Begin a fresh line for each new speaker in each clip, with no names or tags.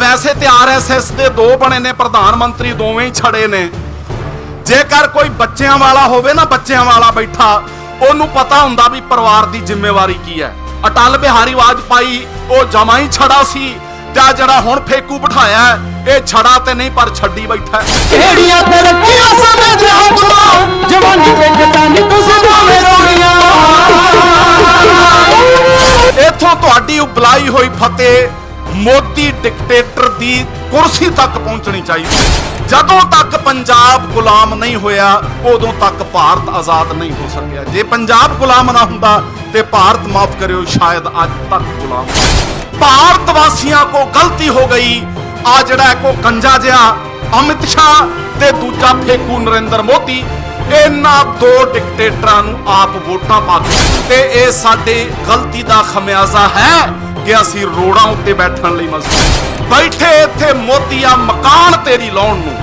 वैसे तो RSS के 2 बने ने प्रधानमंत्री, दोवें ही छड़े ने। जेकर कोई बच्चों वाला होवे ना, बच्चों वाला बैठा, ओनू पता हुंदा भी परिवार की जिम्मेवारी की है। अटल बिहारी वाजपेयी वो जमा ही छड़ा सी, जड़ा हुण फेकू बिठाया ये छड़ा ते नहीं पर छड्डी बैठा। इथों तुहाडी उबलाई हुई फतेह मोदी डिक्टेटर दी कुर्सी तक पहुंचनी चाहिए। जदों तक पंजाब गुलाम नहीं होया उदों तक भारत आजाद नहीं हो सकिया। जे पंजाब गुलाम ना हुंदा ते भारत, माफ करियो, शायद आज तक गुलाम। भारत वासियों को गलती हो गई। आ जड़ा को गंजा जिहा अमित शाह ते दूजा फेकू नरेंद्र मोदी, इन्हां 2 डिक्टेटरां नूं आप वोटां पा के ते इह साडे गलती दा खमियाजा है कि असीं रोड़ां उत्ते बैठण लई मजबूर बैठे। इत्थे मोदी आ मकान तेरी लाउण नूं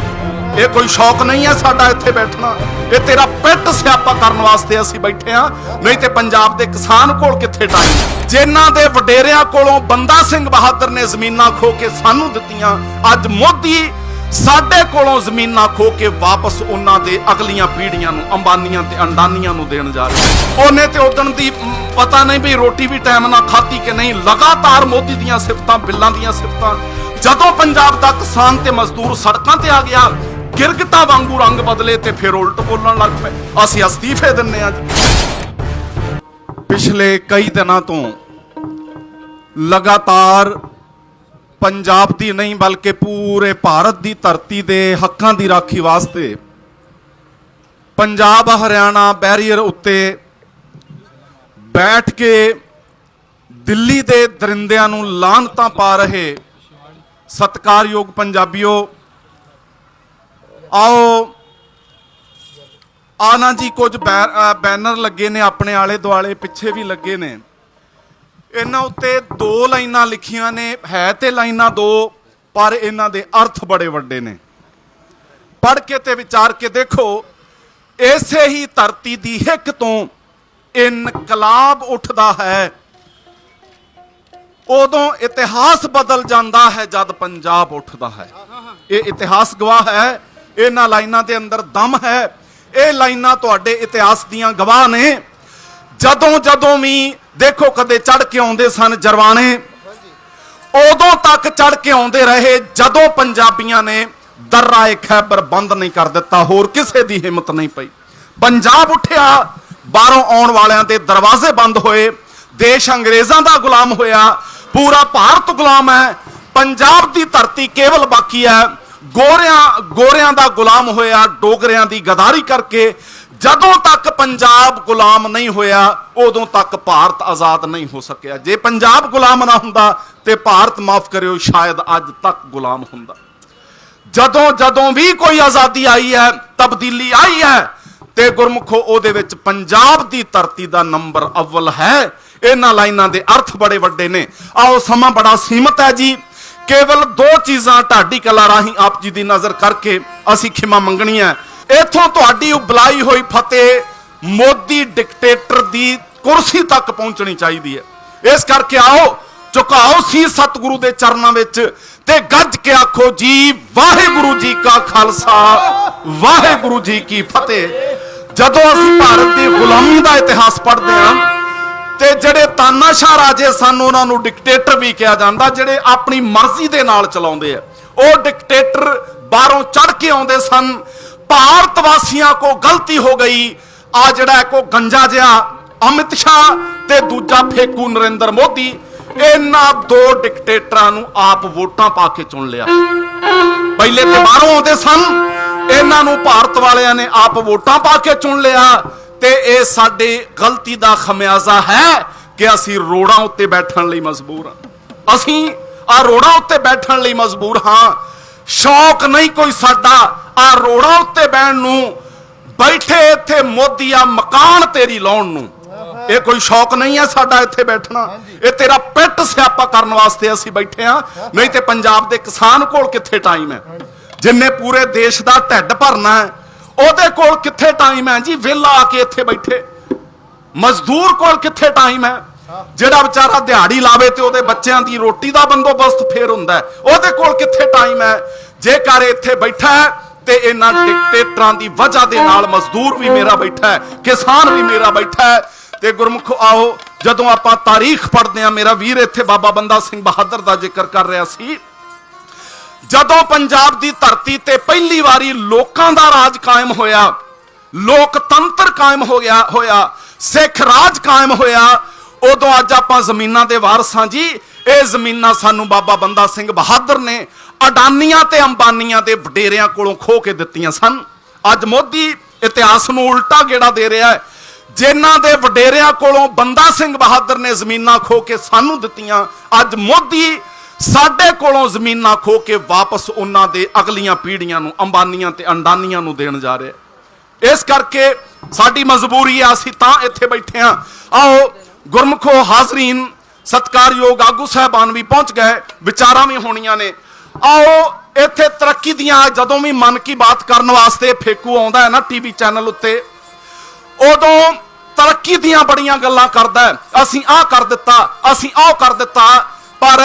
ये कोई शौक नहीं है साडा इत्थे बैठना। ये तेरा पिट स्यापा करन वास्ते असीं बैठे हां, नहीं ते पंजाब दे किसान कोल कित्थे टाइम। जिन्हां दे वडेरियां कोलों बंदा सिंह बहादुर ने जमीनां खो के सानूं दित्तियां, अज मोदी साडे कोलों जमीनां खो के वापस उन्हां दे अगलियां पीढ़ियां नूं, अंबानियां ते अंडानियां नूं देण जा रहे। ओने ते उदण दी पता नहीं भी रोटी भी टाइम ना खाती कि नहीं। लगातार मोदी दीयां सिफतां, बिल्लां दीयां सिफतां। जदों पंजाब दा किसान ते मजदूर सड़कां ते आ गया, गिरगिटा वांगू रंग बदले ते फिर उल्ट बोलण लग पे। असीं अस्तीफे दिन्ने आ। पिछले कई दिनों तो लगातार पंजाब दी नहीं बल्कि पूरे भारत दी धरती दे हक्कां दी राखी वास्ते पंजाब हरियाणा बैरीयर उत्ते बैठ के दिल्ली दे दरिंदियां नूं लानतां पा रहे सत्कारयोग पंजाबियों, आओ आना जी। कुछ बैनर लगे ने अपने आले दुआले, पिछे भी लगे ने। इन्हां उत्ते 2 लाइनां लिखियां ने, है ते लाइनां 2 पर इन्हां दे अर्थ बड़े वड्डे ने। पढ़ के ते विचार के देखो, इसे ही धरती दी हिक तो इनकलाब उठदा है, उदों इतिहास बदल जाता है जद पंजाब उठदा है। ये इतिहास गवाह है, इन्हां लाइनां दे अंदर दम है। ये लाइनां तुहाडे इतिहास दीयां गवाह ने। जदों जदों भी देखो कदे चढ़ के आउंदे सन जरवाने, उदों तक चढ़ के आउंदे रहे जदों पंजाबियां ने दर्रा खैबर बंद नहीं कर दिता, होर किसे दी हिम्मत नहीं पई। पंजाब उठिया, बाहरों आउण वालियां दे दरवाजे बंद होए, देश अंग्रेजां दा गुलाम होया, पूरा भारत गुलाम है। पंजाब दी धरती केवल बाकी है गोरियां दा गुलाम होया, डोगरियां दी गदारी करके। जदों तक पंजाब गुलाम नहीं होया उदों तक भारत आजाद नहीं हो सकिया। जे पंजाब गुलाम ना हुंदा ते भारत, माफ करियो, शायद अज तक गुलाम हुंदा। जदों जदों भी कोई आजादी आई है, तब्दीली आई है, ते गुरमुखो ओदे विच पंजाब दी धरती दा नंबर अव्वल है। इन्हां लाइनां दे अर्थ बड़े वड्डे ने। आओ समा बड़ा सीमित है जी, केवल 2 चीज़ां ढाडी कला राही आप जी दी नज़र करके असीं खिमा मंगनी है। इथों तुहाडी उबलाई हुई फतेह मोदी डिक्टेटर दी कुर्सी तक पहुंचनी चाहिए है। इस करके आओ झुकाओ सी सतगुरु दे चरनां विच ते गज के आखो जी वाहिगुरु जी का खालसा, वाहिगुरु जी की फतेह। जदों असीं भारत दी गुलामी दा इतिहास पढ़दे हां ते जिहड़े तानाशाह राजे सन उन्हां नूं डिक्टेटर भी कहा जांदा, जिहड़े अपनी मर्जी दे नाल चलाउंदे आ, ओह डिक्टेटर बाहरों चढ़ के आउंदे सन। भारत वासियों को गलती हो गई। आ जड़ा को गंजा जिहा अमित शाह ते दूजा फेकू नरेंद्र मोदी, इन्हां 2 डिक्टेटरां नूं आप वोटां पा के चुन लिया। पहले ते बाहरों आउंदे सन, इन्हां नूं भारत वालियां ने आप वोटां पा के चुन लिया। ते इह साडे गलती दा खमियाजा है कि असीं रोड़ां उत्ते बैठण लई मजबूर हां। असीं आ रोड़ां उत्ते बैठण लई मजबूर हां। शौक नहीं कोई साडा आ रोड़ां उत्ते बैठण नूं, बैठे इत्थे मोदी आ मकान तेरी लाउण नूं। ये कोई शौक नहीं है साडा इत्थे बैठना। ये तेरा पिट स्यापा करन वास्ते असीं बैठे हां, नहीं ते पंजाब दे किसान कोल कित्थे टाइम है। जिन्ने पूरे देश दा ढिड भरना है ओहदे कोल कित्थे टाइम है जी। वेला आके इत्थे बैठे मजदूर कोल कित्थे टाइम है। ਜਿਹੜਾ ਵਿਚਾਰਾ ਦਿਹਾੜੀ ਲਾਵੇ ਤੇ ਉਹਦੇ ਬੱਚਿਆਂ ਦੀ ਰੋਟੀ ਦਾ ਬੰਦੋਬਸਤ ਫੇਰ ਹੁੰਦਾ, ਉਹਦੇ ਕੋਲ ਕਿੱਥੇ ਟਾਈਮ ਹੈ। ਜੇਕਰ ਇੱਥੇ ਬੈਠਾ ਹੈ ਤੇ ਇਹਨਾਂ ਡਿਕਟੇਟਰਾਂ ਦੀ ਵਜ੍ਹਾ ਦੇ ਨਾਲ ਮਜ਼ਦੂਰ ਵੀ ਮੇਰਾ ਬੈਠਾ ਹੈ, ਕਿਸਾਨ ਵੀ ਮੇਰਾ ਬੈਠਾ ਹੈ। ਤੇ ਗੁਰਮੁਖੋ ਆਓ, ਜਦੋਂ ਆਪਾਂ ਤਾਰੀਖ ਪੜ੍ਹਦੇ ਆ, ਮੇਰਾ ਵੀਰ ਇੱਥੇ ਬਾਬਾ ਬੰਦਾ ਸਿੰਘ ਬਹਾਦਰ ਦਾ ਜ਼ਿਕਰ ਕਰ ਰਿਹਾ ਸੀ, ਜਦੋਂ ਪੰਜਾਬ ਦੀ ਧਰਤੀ ਤੇ ਪਹਿਲੀ ਵਾਰੀ ਲੋਕਾਂ ਦਾ ਰਾਜ ਕਾਇਮ ਹੋਇਆ, ਲੋਕਤੰਤਰ ਕਾਇਮ ਹੋਇਆ, ਸਿੱਖ ਰਾਜ ਕਾਇਮ ਹੋਇਆ, ਉਦੋਂ ਅੱਜ ਆਪਾਂ ਜ਼ਮੀਨਾਂ ਦੇ ਵਾਰਸ ਹਾਂ ਜੀ। ਇਹ ਜ਼ਮੀਨਾਂ ਸਾਨੂੰ ਬਾਬਾ ਬੰਦਾ ਸਿੰਘ ਬਹਾਦਰ ਨੇ ਅਡਾਨੀਆਂ ਤੇ ਅੰਬਾਨੀਆਂ ਦੇ ਵਡੇਰਿਆਂ ਕੋਲੋਂ ਖੋਹ ਕੇ ਦਿੱਤੀਆਂ ਸਨ। ਅੱਜ ਮੋਦੀ ਇਤਿਹਾਸ ਨੂੰ ਉਲਟਾ ਗੇੜਾ ਦੇ ਰਿਹਾ ਹੈ। ਜਿਨ੍ਹਾਂ ਦੇ ਵਡੇਰਿਆਂ ਕੋਲੋਂ ਬੰਦਾ ਸਿੰਘ ਬਹਾਦਰ ਨੇ ਜ਼ਮੀਨਾਂ ਖੋਹ ਕੇ ਸਾਨੂੰ ਦਿੱਤੀਆਂ, ਅੱਜ ਮੋਦੀ ਸਾਡੇ ਕੋਲੋਂ ਜ਼ਮੀਨਾਂ ਖੋਹ ਕੇ ਵਾਪਸ ਉਹਨਾਂ ਦੇ ਅਗਲੀਆਂ ਪੀੜ੍ਹੀਆਂ ਨੂੰ, ਅੰਬਾਨੀਆਂ ਤੇ ਅੰਡਾਨੀਆਂ ਨੂੰ ਦੇਣ ਜਾ ਰਿਹਾ। ਇਸ ਕਰਕੇ ਸਾਡੀ ਮਜਬੂਰੀ ਹੈ, ਅਸੀਂ ਤਾਂ ਇੱਥੇ ਬੈਠੇ ਹਾਂ। ਆਓ ਗੁਰਮੁਖੋ ਹਾਜ਼ਰੀਨ, ਸਤਿਕਾਰਯੋਗ ਆਗੂ ਸਾਹਿਬਾਨ ਵੀ ਪਹੁੰਚ ਗਏ, ਵਿਚਾਰਾਂ ਵੀ ਹੋਣੀਆਂ ਨੇ। ਆਓ ਇੱਥੇ ਤਰੱਕੀ ਦੀਆਂ, ਜਦੋਂ ਵੀ ਮਨ ਕੀ ਬਾਤ ਕਰਨ ਵਾਸਤੇ ਫੇਕੂ ਆਉਂਦਾ ਹੈ ਨਾ ਟੀਵੀ ਚੈਨਲ ਉੱਤੇ, ਉਦੋਂ ਤਰੱਕੀ ਦੀਆਂ ਬੜੀਆਂ ਗੱਲਾਂ ਕਰਦਾ ਹੈ। ਅਸੀਂ ਆਹ ਕਰ ਦਿੱਤਾ, ਅਸੀਂ ਆਹ ਕਰ ਦਿੱਤਾ, ਪਰ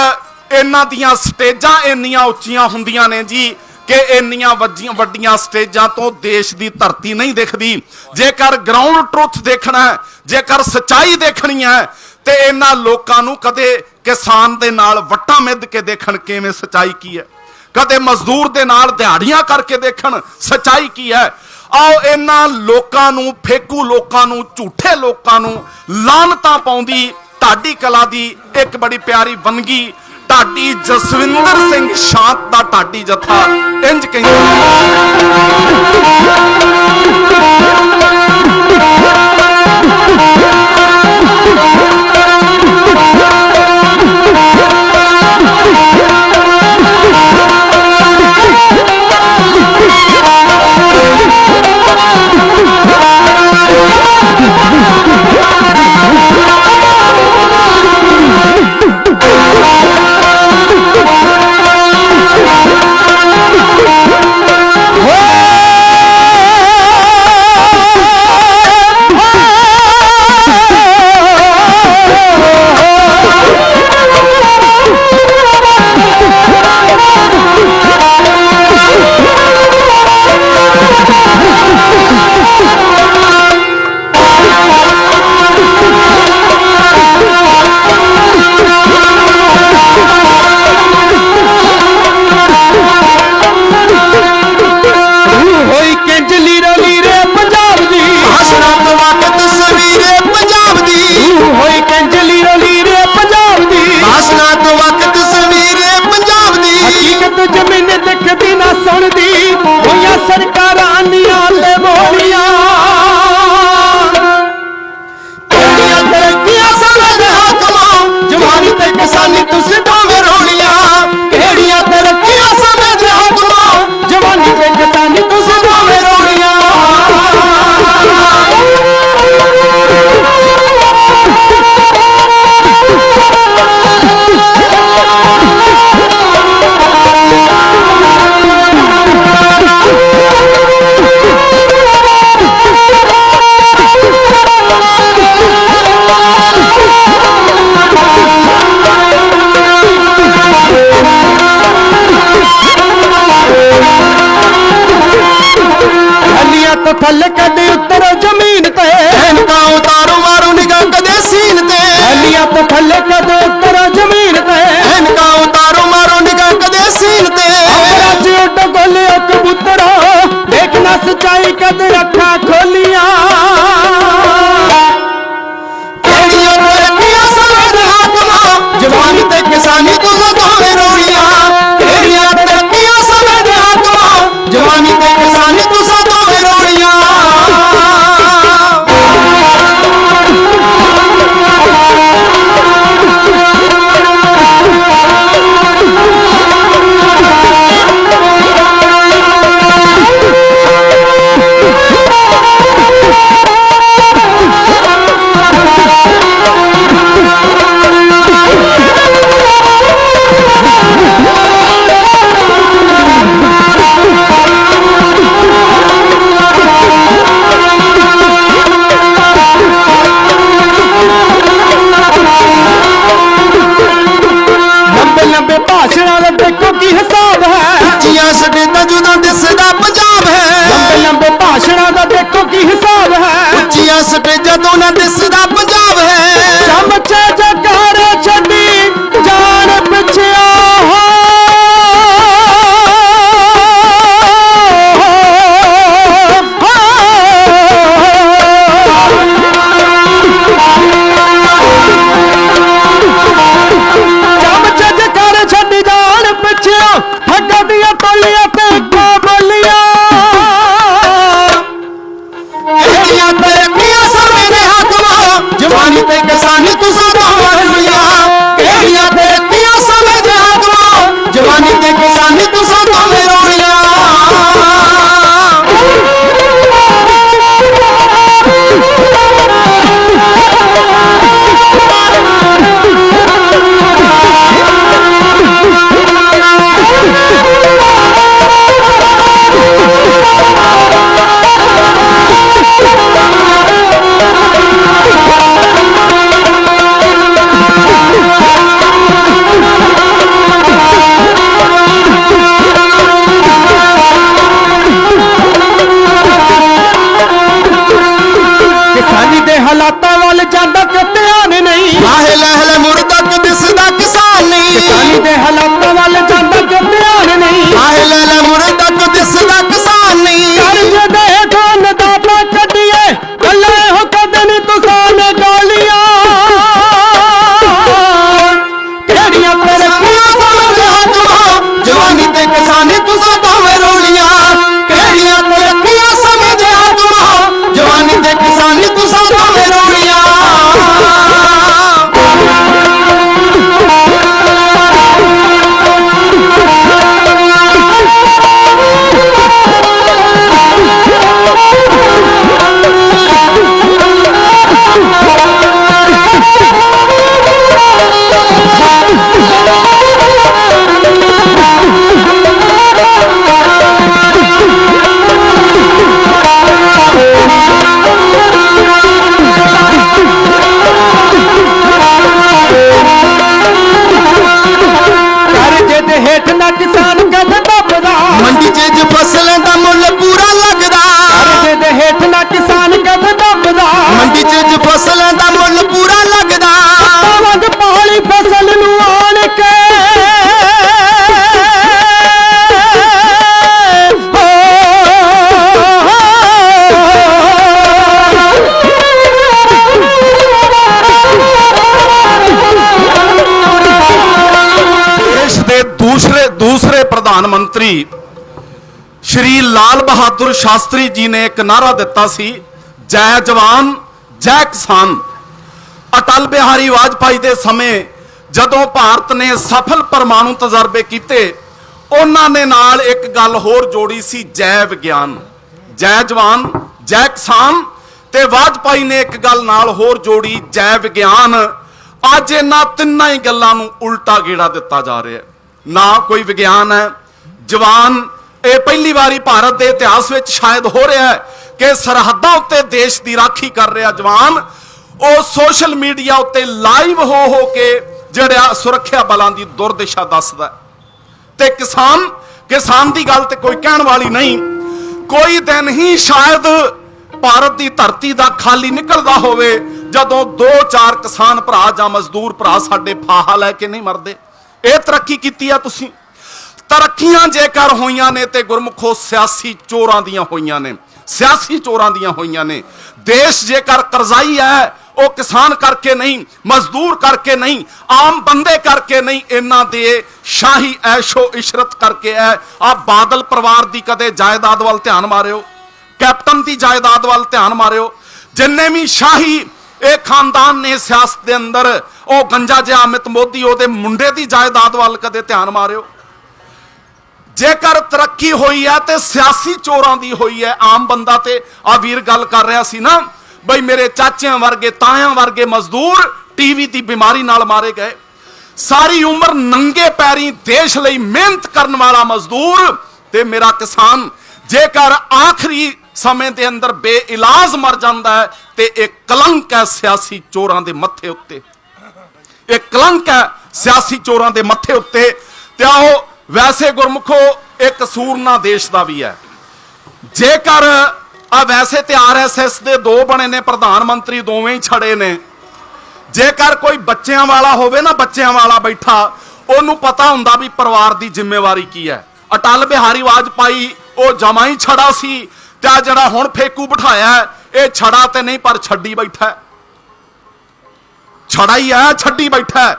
ਇਹਨਾਂ ਦੀਆਂ ਸਟੇਜਾਂ ਇੰਨੀਆਂ ਉੱਚੀਆਂ ਹੁੰਦੀਆਂ ਨੇ ਜੀ ਕਿ ਇੰਨੀਆਂ ਵੱਡੀਆਂ ਸਟੇਜਾਂ ਤੋਂ ਦੇਸ਼ ਦੀ ਧਰਤੀ ਨਹੀਂ ਦਿਖਦੀ। ਜੇਕਰ ਗਰਾਊਂਡ ਟਰੁੱਥ ਦੇਖਣਾ ਹੈ, ਜੇਕਰ ਸੱਚਾਈ ਦੇਖਣੀ ਹੈ, ਤੇ ਇਹਨਾਂ ਲੋਕਾਂ ਨੂੰ ਕਦੇ ਕਿਸਾਨ ਦੇ ਨਾਲ ਵੱਟਾਂ ਮਿੱਧ ਕੇ ਦੇਖਣ ਕਿਵੇਂ ਸੱਚਾਈ ਕੀ ਹੈ, ਕਦੇ ਮਜ਼ਦੂਰ ਦੇ ਨਾਲ ਦਿਹਾੜੀਆਂ ਕਰਕੇ ਦੇਖਣ ਸੱਚਾਈ ਕੀ ਹੈ। ਆਓ ਇਹਨਾਂ ਲੋਕਾਂ ਨੂੰ, ਫੇਕੂ ਲੋਕਾਂ ਨੂੰ, ਝੂਠੇ ਲੋਕਾਂ ਨੂੰ ਲਾਨਤਾਂ ਪਾਉਂਦੀ ਢਾਡੀ ਕਲਾ ਦੀ ਇੱਕ ਬੜੀ ਪਿਆਰੀ ਵੰਨਗੀ, ਢਾਡੀ ਜਸਵਿੰਦਰ ਸਿੰਘ ਸ਼ਾਂਤ ਦਾ ਢਾਡੀ ਜਥਾ ਇੰਜ ਕਹਿੰਦਾ,
सरकारां ਦੀਆਂ ਤੇ ਬੋਲੀਆਂ ਕਿਹੜੀਆਂ ਤਰੱਕੀਆਂ ਸਮਝ ਹਾਕਮਾਂ ਜਵਾਨੀ ਤੇ ਕਿਸਾਨੀ ਤੁਸੀਂ ਦੋਵੇਂ ਰੋਣੀਆਂ ਕਿਹੜੀਆਂ ਤਰੱਕੀਆਂ ਸਮਝ ਹਾਕਮਾਂ ਜਵਾਨੀ ਤੇ ਕਿਸਾਨੀ ਤੁਸੀਂ ਦੋਵੇਂ ਰੋਣੀਆਂ तो थल कदे उतरो जमीन ते इनका उतारो मारो निगाह कदे सीन ते हलिया तो थल कदे उतरो जमीन ते इनका उतारो मारो निगाह कदे सीन ते अपराज उड़ गोले कबूतरो देखना सच्चाई कद रखा खोलियां केड़ियां तरक्कियां समझ हाकमां जवानी ते किसानी तू दोवें रोणियां केड़ियां तरक्कियां समझ हाकमां जवानी ते किसानी तू दोवें रोणियां
दूसरे प्रधानमंत्री श्री लाल बहादुर शास्त्री जी ने एक नारा दिता सी, जय जवान जय किसान। अटल बिहारी वाजपेयी के समय जदों भारत ने सफल परमाणु तजर्बे किए, उन्होंने नाल एक गल होर जोड़ी सी, जय विज्ञान। जय जवान जय किसान ते वाजपेयी ने एक गल नाल होर जोड़ी, जय विज्ञान। अज इन्हां तिन्नां ही गल्लां नूं उल्टा गेड़ा दिता जा रहा है। ना कोई विज्ञान है, जवान ये पहली बारी भारत के इतिहास में शायद हो रहा है कि सरहदां उत्ते देश की राखी कर रहा जवान, वो सोशल मीडिया उत्ते लाइव हो के जिहड़ा सुरक्षा बलों की दुर्दशा दसदा। ते किसान की गल ते कोई कहण वाली नहीं। कोई दिन ही शायद भारत की धरती का खाली निकलदा होवे जदों 2-4 किसान भरा जां मजदूर भरा साडे फाहा लैके नहीं मरदे। ये तरक्की कीती है तुसीं। तरक्कियां जेकर होईयां ने ते गुरमुखो सियासी चोरां दियां होईयां ने, सियासी चोरां दियां होईयां ने। देश जेकर करजाई है वो किसान करके नहीं, मजदूर करके नहीं, आम बंदे करके नहीं, इन्हां दे शाही ऐशो इशरत करके है। आप बादल परिवार की कदे जायदाद वाल ध्यान मारियो, कैप्टन की जायदाद वाल ध्यान मारियो। जिन्ने भी शाही ये खानदान ने सियासत के अंदर, वो गंजा जिहा अमित मोदी ओदे मुंडे की जायदाद वाल कदे ध्यान मारियो। जेकर तरक्की हुई है तो सियासी चोरां दी हुई है। आम बंदा ते आ वीर गल कर रहा सी ना, बई मेरे चाचियां वर्गे तायां वर्गे मजदूर टीवी की बीमारी नाल मारे गए। सारी उम्र नंगे पैरी देश लई मेहनत करने वाला मजदूर ते मेरा किसान जेकर आखिरी समय के अंदर बेइलाज मर जाता है तो एक कलंक है सियासी चोरां दे मत्थे उत्ते। एक कलंक है सियासी चोरां दे मत्थे उत्ते। ते आओ वैसे गुरमुखो एक कसूर ना देश का भी है। जेकर वैसे तो RSS के 2 बने ने प्रधानमंत्री, दोवें ही छड़े ने। जेकर कोई बच्चों वाला होवे ना, बच्चों वाला बैठा, उन्होंने पता हुंदा भी परिवार की जिम्मेवारी की है। अटल बिहारी वाजपेयी वो जमा ही छड़ा सी, ते जड़ा हुण फेकू बिठाया है ये छड़ा ते नहीं पर छड्डी बैठा है। छड़ा ही है, छड्डी बैठा है।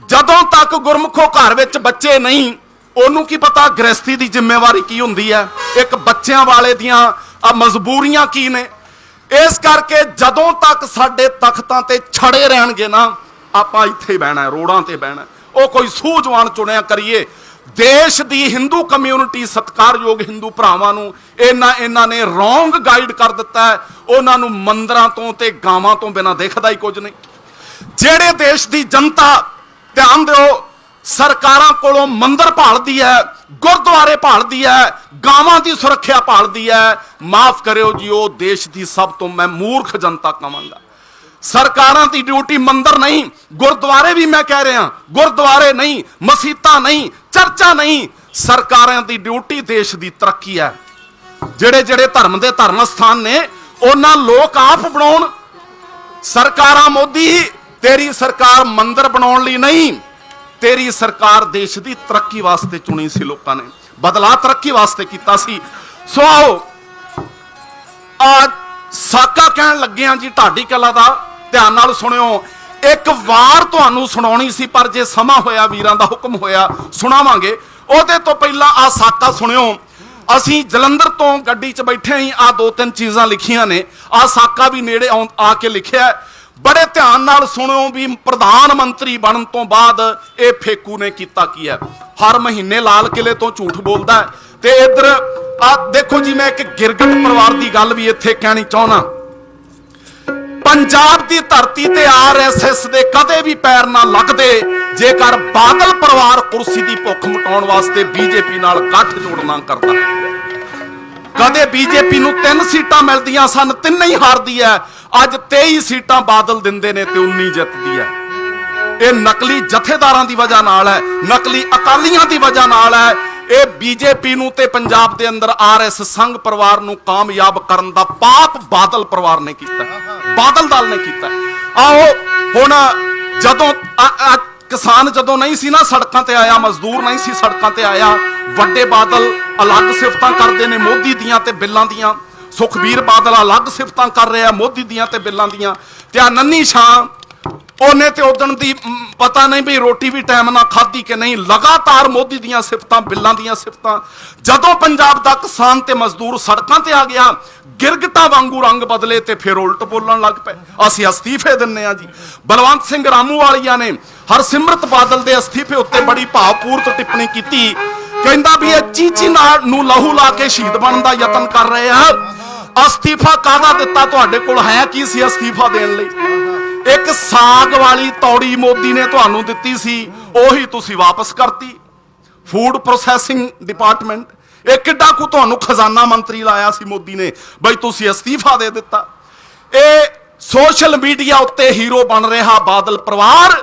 जदों तक गुरमुखो घर विच बच्चे नहीं, ओनू की पता गृहस्थी की जिम्मेवारी की हुंदी है, एक बच्चों वाले दियां मजबूरियां की ने। इस करके जदों तक साडे तख्तां ते छड़े रहणगे ना, आपां इत्थे बहना है, रोडां ते बहना है। ओ कोई सूझवान चुनिया करिए। देश की हिंदू कम्यूनिटी सत्कारयोग हिंदू भरावां नूं इन्हां ने रौंग गाइड कर दिता है। उन्हां नूं मंदिरां तों ते गावां तों बिना दिखदा ही कुछ नहीं। जेड़े देश की जनता ध्यान दो सरकारां कोलों मंदिर भालदी है, गुरुद्वारे भालदी है, गावां की सुरक्षा भालदी है, माफ करियो जी वो देश की सब तो मैं मूर्ख जनता कहांगा। सरकारां की ड्यूटी मंदिर नहीं, गुरुद्वारे भी मैं कह रहा, गुरुद्वारे नहीं, मसीतां नहीं, चर्चा नहीं, सरकारां की ड्यूटी देश की तरक्की है। जेड़े जेड़े धर्म के धर्म स्थान ने उन्हां लोक आप बनाउण। सरकारां मोदी तेरी सरकार मंदिर बनाउण लई नहीं, तेरी सरकार देश की तरक्की वास्ते चुनी सी लोगों ने, बदलाव तरक्की वास्ते किया सी। सो आओ आज साका कहन लगे हैं जी ढाडी कला का, ध्यान नाल सुनियो। एक वार तुहानू सुनाउणी सी पर जे समा होया वीरां दा हुक्म होया सुणावांगे। ओहदे तो पहला आ साका सुनियो। असीं जलंधर तो गड्डी च बैठे ही आ 2-3 चीज़ां लिखियां ने, आ साका भी नेड़े आके लिखिया है। बड़े ध्यान नाल सुनियो भी प्रधानमंत्री बनन तो बाद ये फेकू ने किया की है। हर महीने लाल किले तो झूठ बोलता है। ते इधर आ देखो जी, मैं एक गिरगट परिवार की गल भी इत्थे कहनी चाहना। पंजाब की धरती ते RSS दे कदे भी पैर ना लगदे जेकर बादल परिवार कुर्सी की भुख मिटाउण वास्ते बीजेपी नाल गठजोड़ ना करदा। कदे बीजेपी नूं 3 सीटां मिलदियां सन, 3 ही हारदी है। अज 23 सीटां बादल दिंदे ने ते 19 जितदी है। ये नकली जथेदारां दी वजह नाल है, नकली अकालियां दी वजह नाल है। ये बीजेपी नूं ते पंजाब दे अंदर RSS संघ परिवार नूं कामयाब करन दा पाप बादल परिवार ने कीता, बादल दल ने कीता। आओ हुण जदों किसान जदों नहीं सी ना सड़कां ते आया, मजदूर नहीं सी सड़कां ते आया, वड्डे बादल अलग सिफतां करदे ने मोदी दियां ते बिल्लां दियां। सुखबीर बादल अलग सिफतां कर रहे हैं मोदी दियां ते बिल्लां दियां। ते आ नन्ही छां ਉਹਨੇ ਤੇ ਉਦਣ ਦੀ ਪਤਾ ਨਹੀਂ ਵੀ ਰੋਟੀ ਵੀ ਟਾਈਮ ਨਾਲ ਖਾਧੀ ਕਿ ਨਹੀਂ। ਲਗਾਤਾਰ ਮੋਦੀ ਦੀਆਂ ਸਿਫਤਾਂ, ਬਿੱਲਾਂ ਦੀਆਂ ਸਿਫਤਾਂ। ਜਦੋਂ ਪੰਜਾਬ ਦਾ ਕਿਸਾਨ ਤੇ ਮਜ਼ਦੂਰ ਸੜਕਾਂ ਤੇ ਆ ਗਿਆ, ਗਿਰਗਟਾ ਵਾਂਗੂ ਰੰਗ ਬਦਲੇ ਤੇ ਫਿਰ ਉਲਟ ਬੋਲਣ ਲੱਗ ਪਏ, ਅਸੀਂ ਅਸਤੀਫੇ ਦਿੰਨੇ ਆ ਜੀ। ਬਲਵੰਤ ਸਿੰਘ ਰਾਮੂਵਾਲੀਆ ਨੇ ਹਰਸਿਮਰਤ ਬਾਦਲ ਦੇ ਅਸਤੀਫੇ ਉੱਤੇ ਬੜੀ ਭਾਵਪੂਰਤ ਟਿੱਪਣੀ ਕੀਤੀ, ਕਹਿੰਦਾ ਵੀ ਇਹ ਚੀਚੀ ਨਾਲ ਨੂੰ ਲਹੂ ਲਾ ਕੇ ਸ਼ਹੀਦ ਬਣਨ ਦਾ ਯਤਨ ਕਰ ਰਹੇ ਆ। ਅਸਤੀਫਾ ਕਾਹਦਾ ਦਿੱਤਾ? ਤੁਹਾਡੇ ਕੋਲ ਹੈ ਕੀ ਸੀ ਅਸਤੀਫਾ ਦੇਣ ਲਈ? ਇੱਕ ਸਾਗ ਵਾਲੀ ਤੌੜੀ ਮੋਦੀ ਨੇ ਤੁਹਾਨੂੰ ਦਿੱਤੀ ਸੀ, ਉਹੀ ਤੁਸੀਂ ਵਾਪਸ ਕਰਤੀ। ਫੂਡ ਪ੍ਰੋਸੈਸਿੰਗ ਡਿਪਾਰਟਮੈਂਟ, ਇਹ ਕਿੱਡਾ ਕੁ ਤੁਹਾਨੂੰ ਖਜ਼ਾਨਾ ਮੰਤਰੀ ਲਾਇਆ ਸੀ ਮੋਦੀ ਨੇ, ਬਈ ਤੁਸੀਂ ਅਸਤੀਫਾ ਦੇ ਦਿੱਤਾ। ਇਹ ਸੋਸ਼ਲ ਮੀਡੀਆ ਉੱਤੇ ਹੀਰੋ ਬਣ ਰਿਹਾ ਬਾਦਲ ਪਰਿਵਾਰ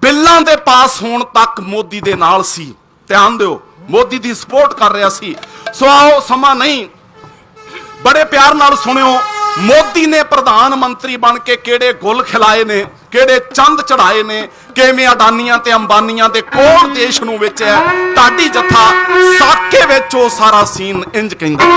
ਬਿੱਲਾਂ ਦੇ ਪਾਸ ਹੋਣ ਤੱਕ ਮੋਦੀ ਦੇ ਨਾਲ ਸੀ। ਧਿਆਨ ਦਿਓ, ਮੋਦੀ ਦੀ ਸਪੋਰਟ ਕਰ ਰਿਹਾ ਸੀ। ਸੋ ਆਓ, ਸਮਾਂ ਨਹੀਂ, ਬੜੇ ਪਿਆਰ ਨਾਲ ਸੁਣਿਓ, ਮੋਦੀ ਨੇ ਪ੍ਰਧਾਨ ਮੰਤਰੀ ਬਣ ਕੇ ਕਿਹੜੇ ਗੁੱਲ ਖਿਲਾਏ ਨੇ, ਕਿਹੜੇ ਚੰਦ ਚੜਾਏ ਨੇ, ਕਿਵੇਂ ਅਡਾਨੀਆਂ ਤੇ ਅੰਬਾਨੀਆਂ ਦੇ ਕੋਲ ਦੇਸ਼ ਨੂੰ ਵੇਚਿਆ। ਢਾਡੀ ਜੱਥਾ ਸਾਕੇ ਵਿੱਚ ਉਹ ਸਾਰਾ ਸੀਨ ਇੰਜ ਕਹਿੰਦਾ।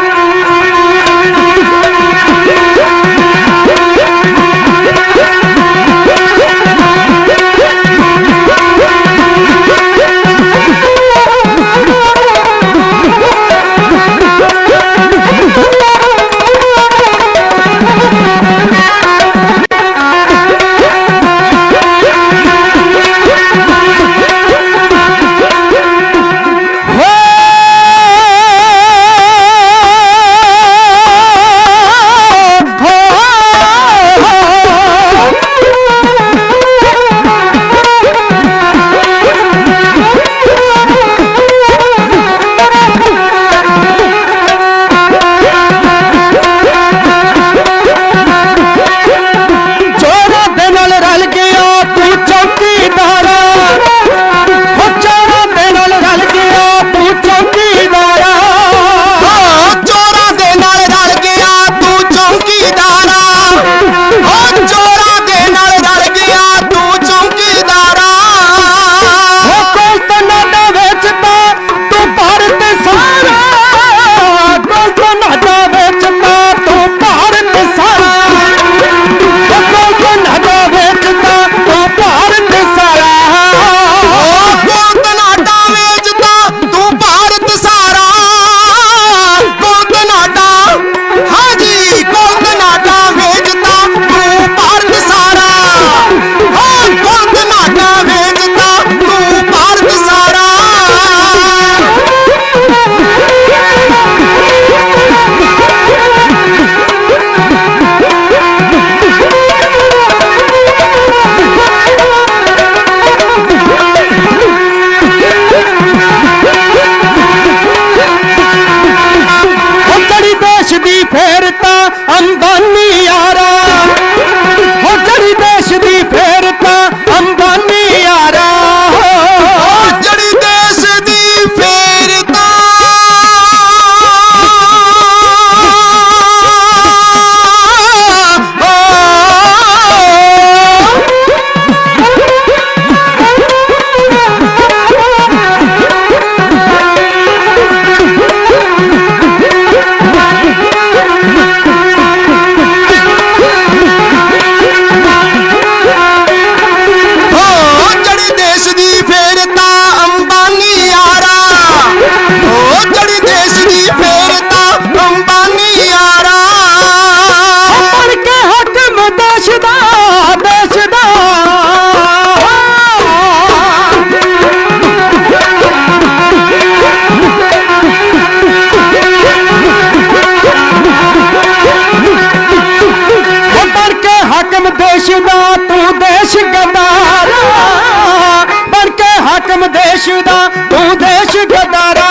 ਦੇਸ਼ ਦਾ ਤੂੰ ਦੇਸ਼ ਗਦਾਰਾ,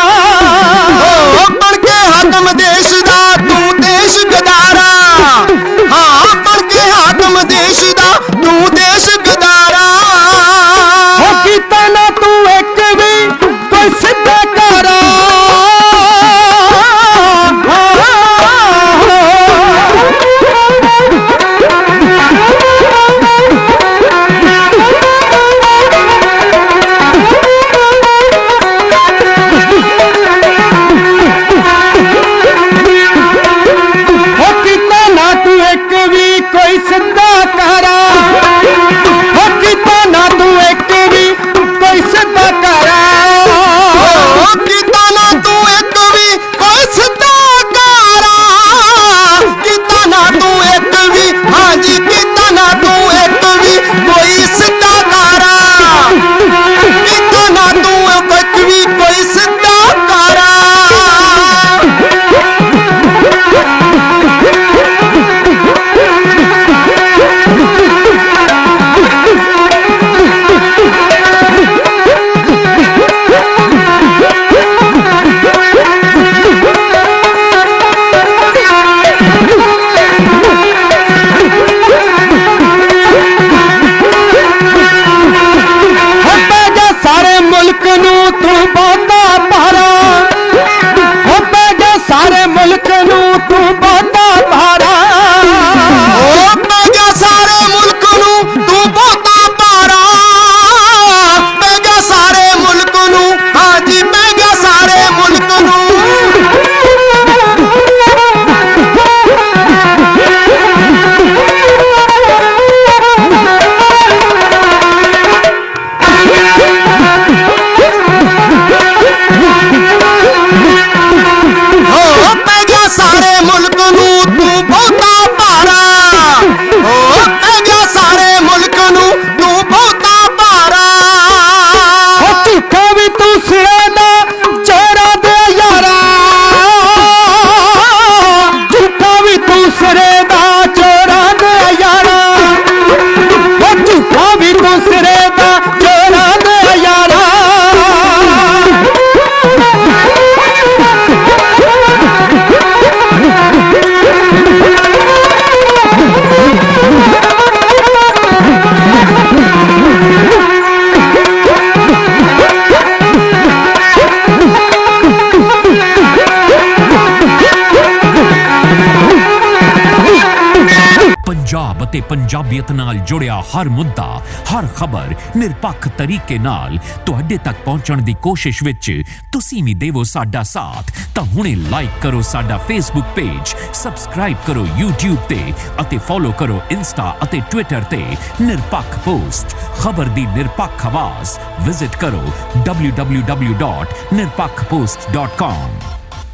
ਬਣ ਕੇ ਹਾਕਮ ਦੇਸ਼ ਦਾ ਤੂੰ ਦੇਸ਼ ਗਦਾਰਾ, ਹਾਂ ਬਣ ਕੇ ਹਾਕਮ ਦੇਸ਼ ਦਾ ਤੂੰ ਦੇਸ਼ ਗਦਾਰਾ। ਹੋ ਕੀਤਾ ਨਾ ਤੂੰ ਇੱਕ ਵੀ ਕੋਈ ਸਿੱਧਾ ਕਾਰਾ,
पंजाब ते पंजाबियत नाल जुड़िया हर मुद्दा, हर खबर निरपक्ष तरीके नाल तुहाडे तक पहुंचण दी कोशिश विच तुसीं भी देवो साडा साथ। तां हुणे लाइक करो साडा फेसबुक पेज, सबसक्राइब करो यूट्यूब ते अते फॉलो करो इंस्टा अते ट्विटर ते निरपक्ष पोस्ट। खबर दी निरपक्ष आवाज विजिट करो www.nirpakhpost.com।